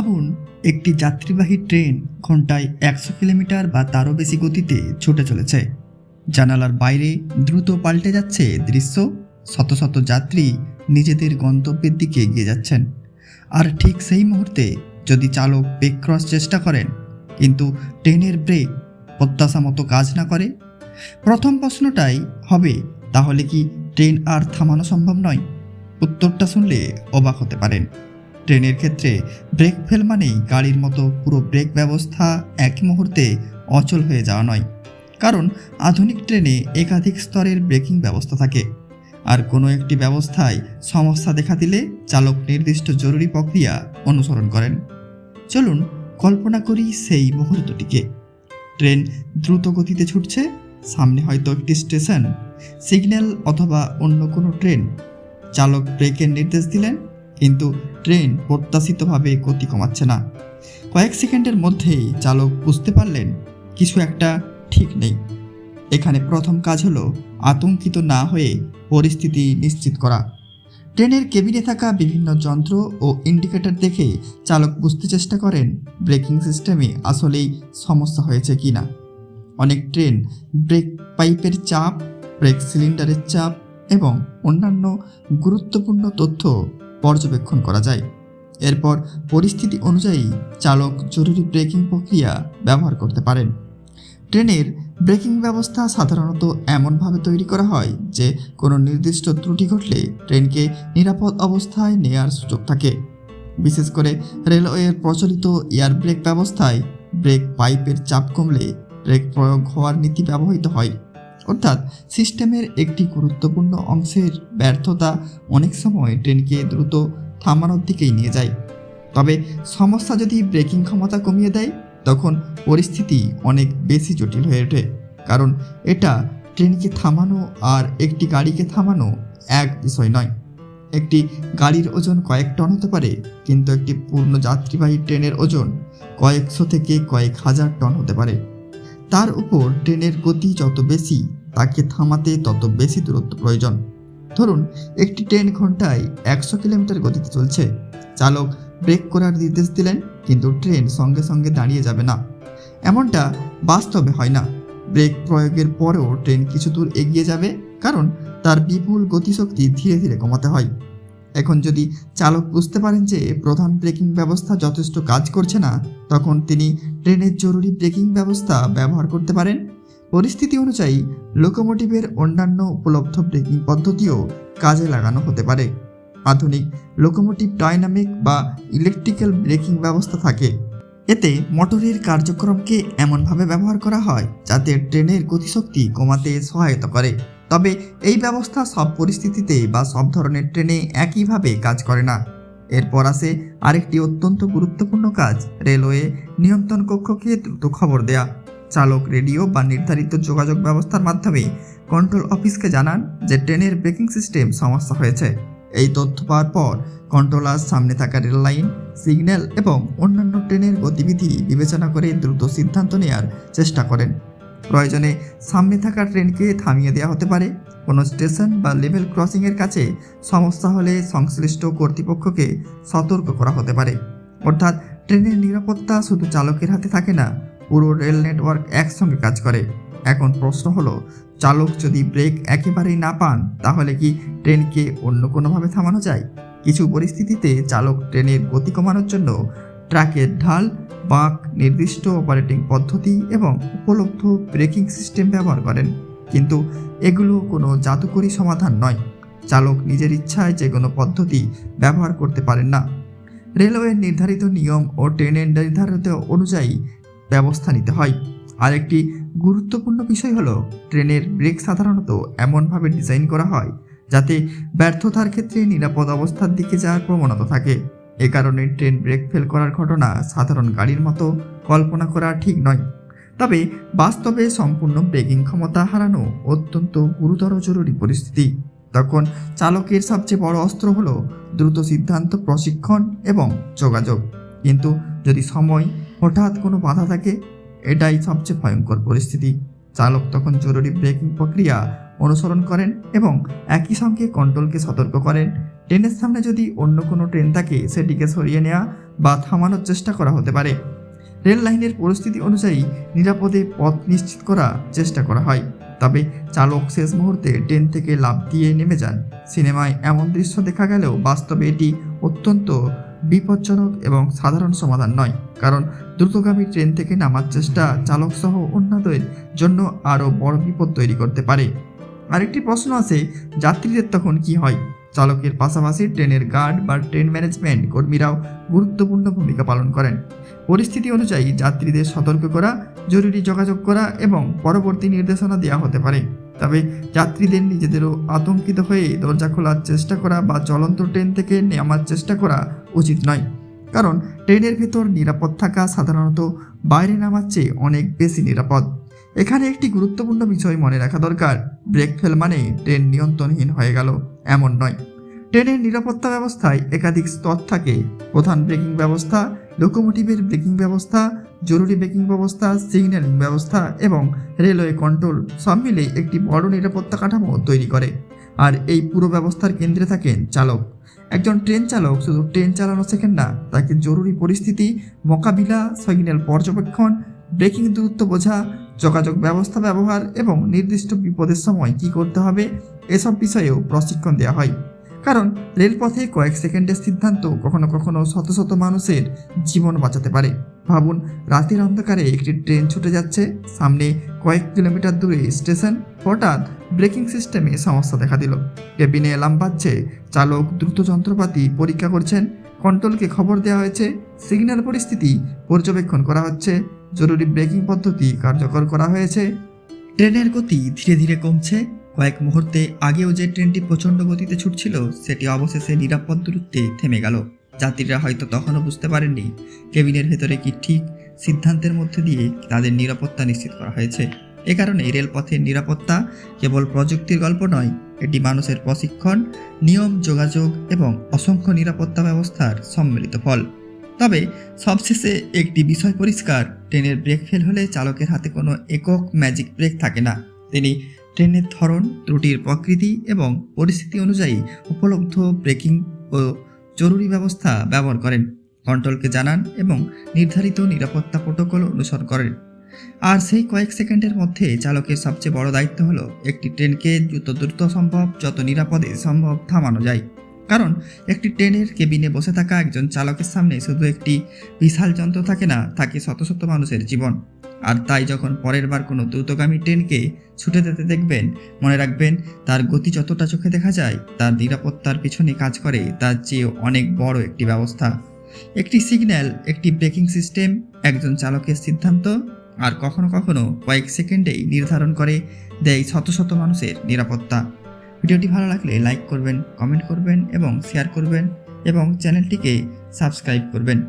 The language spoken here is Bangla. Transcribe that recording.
ভাবুন, একটি যাত্রীবাহী ট্রেন ঘন্টায় 100 কিলোমিটার বা তারও বেশি গতিতে ছুটে চলেছে। জানালার বাইরে দ্রুত পাল্টে যাচ্ছে দৃশ্য। শত শত যাত্রী নিজেদের গন্তব্যের দিকে এগিয়ে যাচ্ছেন। আর ঠিক সেই মুহূর্তে যদি চালক ব্রেক ক্রস চেষ্টা করেন, কিন্তু ট্রেনের ব্রেক প্রত্যাশা মতো কাজ না করে, প্রথম প্রশ্নটাই হবে, তাহলে কি ট্রেন আর থামানো সম্ভব নয়? উত্তরটা শুনলে অবাক হতে পারেন। ট্রেনের ক্ষেত্রে ব্রেক ফেল মানেই গাড়ির মতো পুরো ব্রেক ব্যবস্থা একই মুহূর্তে অচল হয়ে যাওয়া নয়। কারণ আধুনিক ট্রেনে একাধিক স্তরের ব্রেকিং ব্যবস্থা থাকে, আর কোনো একটি ব্যবস্থায় সমস্যা দেখা দিলে চালক নির্দিষ্ট জরুরি প্রক্রিয়া অনুসরণ করেন। চলুন কল্পনা করি সেই মুহূর্তটিকে। ট্রেন দ্রুত গতিতে ছুটছে, সামনে হয়তো একটি স্টেশন, সিগন্যাল অথবা অন্য কোনো ট্রেন। চালক ব্রেকের নির্দেশ দিলেন, কিন্তু ট্রেন প্রত্যাশিতভাবে গতি কমাচ্ছে না। কয়েক সেকেন্ডের মধ্যেই চালক বুঝতে পারলেন কিছু একটা ঠিক নেই। এখানে প্রথম কাজ হলো আতঙ্কিত না হয়ে পরিস্থিতি নিশ্চিত করা। ট্রেনের কেবিনে থাকা বিভিন্ন যন্ত্র ও ইন্ডিকেটর দেখে চালক বুঝতে চেষ্টা করেন ব্রেকিং সিস্টেমে আসলেই সমস্যা হয়েছে কি না। অনেক ট্রেন ব্রেক পাইপের চাপ, ব্রেক সিলিন্ডারের চাপ এবং অন্যান্য গুরুত্বপূর্ণ তথ্য পর্যবেক্ষণ করা যায়। এরপর পরিস্থিতি অনুযায়ী চালক জরুরি ব্রেকিং প্রক্রিয়া ব্যবহার করতে পারেন। ট্রেনের ব্রেকিং ব্যবস্থা সাধারণত এমনভাবে তৈরি করা হয় যে কোনো নির্দিষ্ট ত্রুটি ঘটলে ট্রেনকে নিরাপদ অবস্থায় নেয়ার সুযোগ থাকে। বিশেষ করে রেলওয়ের প্রচলিত এয়ার ব্রেক ব্যবস্থায় ব্রেক পাইপের চাপ কমলে ব্রেক প্রয়োগ হওয়ার নীতি ব্যবহৃত হয়। অর্থাৎ সিস্টেমের একটি গুরুত্বপূর্ণ অংশের ব্যর্থতা অনেক সময় ট্রেনকে দ্রুত থামানোর দিকেই নিয়ে যায়। তবে সমস্যা যদি ব্রেকিং ক্ষমতা কমিয়ে দেয়, তখন পরিস্থিতি অনেক বেশি জটিল হয়ে ওঠে। কারণ এটা ট্রেনকে থামানো আর একটি গাড়িকে থামানো এক বিষয় নয়। একটি গাড়ির ওজন কয়েক টন হতে পারে, কিন্তু একটি পূর্ণ যাত্রীবাহী ট্রেনের ওজন কয়েকশো থেকে কয়েক হাজার টন হতে পারে। তার উপর ট্রেনের গতি যত বেশি, তাকে থামাতে তত বেশি দূরত্ব প্রয়োজন। ধরুন, একটি ট্রেন ঘন্টায় 100 কিলোমিটার গতিতে চলছে। চালক ব্রেক করার নির্দেশ দিলেন, কিন্তু ট্রেন সঙ্গে সঙ্গে দাঁড়িয়ে যাবে না। এমনটা বাস্তবে হয় না। ব্রেক প্রয়োগের পরেও ট্রেন কিছু দূর এগিয়ে যাবে, কারণ তার বিপুল গতিশক্তি ধীরে ধীরে কমাতে হয়। এখন যদি চালক বুঝতে পারেন যে প্রধান ব্রেকিং ব্যবস্থা যথেষ্ট কাজ করছে না, তখন তিনি ট্রেনের জরুরি ব্রেকিং ব্যবস্থা ব্যবহার করতে পারেন। পরিস্থিতি অনুযায়ী লোকোমোটিভের অন্যান্য উপলব্ধ ব্রেকিং পদ্ধতিও কাজে লাগানো হতে পারে। আধুনিক লোকোমোটিভ ডাইনামিক বা ইলেকট্রিক্যাল ব্রেকিং ব্যবস্থা থাকে। এতে মোটরের কার্যক্রমকে এমনভাবে ব্যবহার করা হয় যাতে ট্রেনের গতিশক্তি কমাতে সহায়তা করে। তবে এই ব্যবস্থা সব পরিস্থিতিতে বা সব ধরনের ট্রেনে একইভাবে কাজ করে না। এরপর আসে আরেকটি অত্যন্ত গুরুত্বপূর্ণ কাজ, রেলওয়ে নিয়ন্ত্রণ কক্ষকে দ্রুত খবর দেয়া। চালক রেডিও বা নির্ধারিত যোগাযোগ ব্যবস্থার মাধ্যমে কন্ট্রোল অফিসকে জানান যে ট্রেনের ব্রেকিং সিস্টেম সমস্যা হয়েছে। এই তথ্য পাওয়ার পর কন্ট্রোলার সামনে থাকা রেল লাইন, সিগন্যাল এবং অন্যান্য ট্রেনের গতিবিধি বিবেচনা করে দ্রুত সিদ্ধান্ত নেওয়ার চেষ্টা করেন। প্রয়োজনে সামনে থাকা ট্রেনকে থামিয়ে দেওয়া হতে পারে। কোনো স্টেশন বা লেভেল ক্রসিংয়ের কাছে সমস্যা হলে সংশ্লিষ্ট কর্তৃপক্ষকে সতর্ক করা হতে পারে। অর্থাৎ ট্রেনের নিরাপত্তা শুধু চালকের হাতে থাকে না, পুরো রেল নেটওয়ার্ক একসঙ্গে কাজ করে। এখন প্রশ্ন হলো, চালক যদি ব্রেক একেবারেই না পান, তাহলে কি ট্রেনকে অন্য কোনোভাবে থামানো যায়? কিছু পরিস্থিতিতে চালক ট্রেনের গতি কমানোর জন্য ট্র্যাকের ঢাল, বাঁক, নির্দিষ্ট অপারেটিং পদ্ধতি এবং উপলব্ধ ব্রেকিং সিস্টেম ব্যবহার করেন। কিন্তু এগুলো কোনো জাদুকরী সমাধান নয়। চালক নিজের ইচ্ছায় যে কোনো পদ্ধতি ব্যবহার করতে পারেন না। রেলওয়ের নির্ধারিত নিয়ম ও ট্রেনের নির্ধারিত অনুযায়ী ব্যবস্থা নিতে হয়। আরেকটি গুরুত্বপূর্ণ বিষয় হলো, ট্রেনের ব্রেক সাধারণত এমনভাবে ডিজাইন করা হয় যাতে ব্যর্থতার ক্ষেত্রে নিরাপদ অবস্থার দিকে যাওয়ার প্রবণতা থাকে। এ কারণে ট্রেন ব্রেক ফেল করার ঘটনা সাধারণ গাড়ির মতো কল্পনা করা ঠিক নয়। তবে বাস্তবে সম্পূর্ণ ব্রেকিং ক্ষমতা হারানো অত্যন্ত গুরুতর জরুরি পরিস্থিতি। তখন চালকের সবচেয়ে বড় অস্ত্র হলো দ্রুত সিদ্ধান্ত, প্রশিক্ষণ এবং যোগাযোগ। কিন্তু যদি সময় হঠাৎ কোনো বাধা থাকে, এটাই সবচেয়ে ভয়ঙ্কর পরিস্থিতি। চালক তখন জরুরি ব্রেকিং প্রক্রিয়া অনুসরণ করেন এবং একই সঙ্গে কন্ট্রোলকে সতর্ক করেন। ট্রেনের সামনে যদি অন্য কোনো ট্রেন থাকে, সেটিকে সরিয়ে নেওয়া বা থামানোর চেষ্টা করা হতে পারে। রেল লাইনের পরিস্থিতি অনুযায়ী নিরাপদে পথ নিশ্চিত করার চেষ্টা করা হয়, তবে চালক শেষ মুহূর্তে ট্রেন থেকে লাফ দিয়ে নেমে যান। সিনেমায় এমন দৃশ্য দেখা গেলেও বাস্তবে এটি অত্যন্ত বিপজ্জনক এবং সাধারণ সমাধান নয়, কারণ দ্রুতগামী ট্রেন থেকে নামার চেষ্টা চালকসহ অন্যদের জন্য আরও বড় বিপদ তৈরি করতে পারে। আরেকটি প্রশ্ন আছে, যাত্রীদের তখন কি হয়? চালকের পাশাপাশি ট্রেনের গার্ড বা ট্রেন ম্যানেজমেন্ট কর্মীরাও গুরুত্বপূর্ণ ভূমিকা পালন করেন। পরিস্থিতি অনুযায়ী যাত্রীদের সতর্ক করা, জরুরি যোগাযোগ করা এবং পরবর্তী নির্দেশনা দেওয়া হতে পারে। তবে যাত্রীদের নিজেদেরও আতঙ্কিত হয়ে দরজা খোলার চেষ্টা করা বা চলন্ত ট্রেন থেকে নামার চেষ্টা করা উচিত নয়, কারণ ট্রেনের ভেতর নিরাপদ থাকা সাধারণত বাইরে নামার চেয়ে অনেক বেশি নিরাপদ। এখানে একটি গুরুত্বপূর্ণ বিষয় মনে রাখা দরকার, ব্রেক ফেল মানে ট্রেন নিয়ন্ত্রণহীন হয়ে গেল এমন নয়। ট্রেনের নিরাপত্তা ব্যবস্থায় একাধিক স্তর থাকে। প্রধান ব্রেকিং ব্যবস্থা, লোকোমোটিভের ব্রেকিং ব্যবস্থা, জরুরি ব্রেকিং ব্যবস্থা, সিগন্যালিং ব্যবস্থা এবং রেলওয়ে কন্ট্রোল সব মিলে একটি বড় নিরাপত্তা কাঠামো তৈরি করে। আর এই পুরো ব্যবস্থার কেন্দ্রে থাকেন চালক। একজন ট্রেন চালক শুধু ট্রেন চালানো শেখেন না, তাকে জরুরি পরিস্থিতি মোকাবিলা, সিগন্যাল পর্যবেক্ষণ, ব্রেকিং দূরত্ব বোঝা, যোগাযোগ ব্যবস্থা ব্যবহার এবং নির্দিষ্ট বিপদের সময় কী করতে হবে এসব বিষয়েও প্রশিক্ষণ দেওয়া হয়। কারণ রেলপথে কয়েক সেকেন্ডের সিদ্ধান্ত কখনো কখনো শত শত মানুষের জীবন বাঁচাতে পারে। ভাবুন, রাতের অন্ধকারে একটি ট্রেন ছুটে যাচ্ছে, সামনে কয়েক কিলোমিটার দূরে স্টেশন, হঠাৎ ব্রেকিং সিস্টেমে সমস্যা দেখা দিল, কেবিনে অ্যালার্ম বাজছে, চালক দ্রুত যন্ত্রপাতি পরীক্ষা করছেন, কন্ট্রোলকে খবর দেওয়া হয়েছে, সিগন্যাল পরিস্থিতি পর্যবেক্ষণ করা হচ্ছে, জরুরি ব্রেকিং পদ্ধতি কার্যকর করা হয়েছে। ট্রেনের গতি ধীরে ধীরে কমছে, কয়েক মুহূর্তে আগেও যে ট্রেনটি প্রচণ্ড গতিতে ছুটছিল সেটি অবশেষে নিরাপদ দূরত্বে থেমে গেল। যাত্রীরা হয়তো তখনও বুঝতে পারেননি কেবিনের ভেতরে কি ঠিক সিদ্ধান্তের মধ্যে দিয়ে তাদের নিরাপত্তা নিশ্চিত করা হয়েছে। এ কারণে রেলপথের নিরাপত্তা কেবল প্রযুক্তির গল্প নয়, এটি মানুষের প্রশিক্ষণ, নিয়ম, যোগাযোগ এবং অসংখ্য নিরাপত্তা ব্যবস্থার সম্মিলিত ফল। তবে সবশেষে একটি বিষয় পরিষ্কার, ট্রেনের ব্রেক ফেল হলে চালকের হাতে কোনো একক ম্যাজিক ব্রেক থাকে না। তিনি ট্রেনের ধরন, ত্রুটির প্রকৃতি এবং পরিস্থিতি অনুযায়ী উপলব্ধ ব্রেকিং ও জরুরি ব্যবস্থা ব্যবহার করেন, কন্ট্রোলকে জানান এবং নির্ধারিত নিরাপত্তা প্রোটোকল অনুসরণ করেন। আর সেই কয়েক সেকেন্ডের মধ্যে চালকের সবচেয়ে বড় দায়িত্ব হলো একটি ট্রেনকে যত দ্রুত সম্ভব, যত নিরাপদে সম্ভব থামানো যায়। কারণ একটি ট্রেনের কেবিনে বসে থাকা একজন চালকের সামনে শুধু একটি বিশাল যন্ত্র থাকে না, থাকে শত শত মানুষের জীবন। আর তাই যখন পরের বার কোনো দ্রুতগামী ট্রেনকে ছুটে যেতে দেখবেন, মনে রাখবেন তার গতি যতটা চোখে দেখা যায়, তার নিরাপত্তার পিছনে কাজ করে তার চেয়ে অনেক বড় একটি ব্যবস্থা। একটি সিগন্যাল, একটি ব্রেকিং সিস্টেম, একজন চালকের সিদ্ধান্ত, আর কখনো কখনো কয়েক সেকেন্ডেই নির্ধারণ করে দেয় শত শত মানুষের নিরাপত্তা। ভিডিওটি ভালো লাগলে লাইক করবেন, কমেন্ট করবেন এবং শেয়ার করবেন এবং চ্যানেলটিকে সাবস্ক্রাইব করবেন।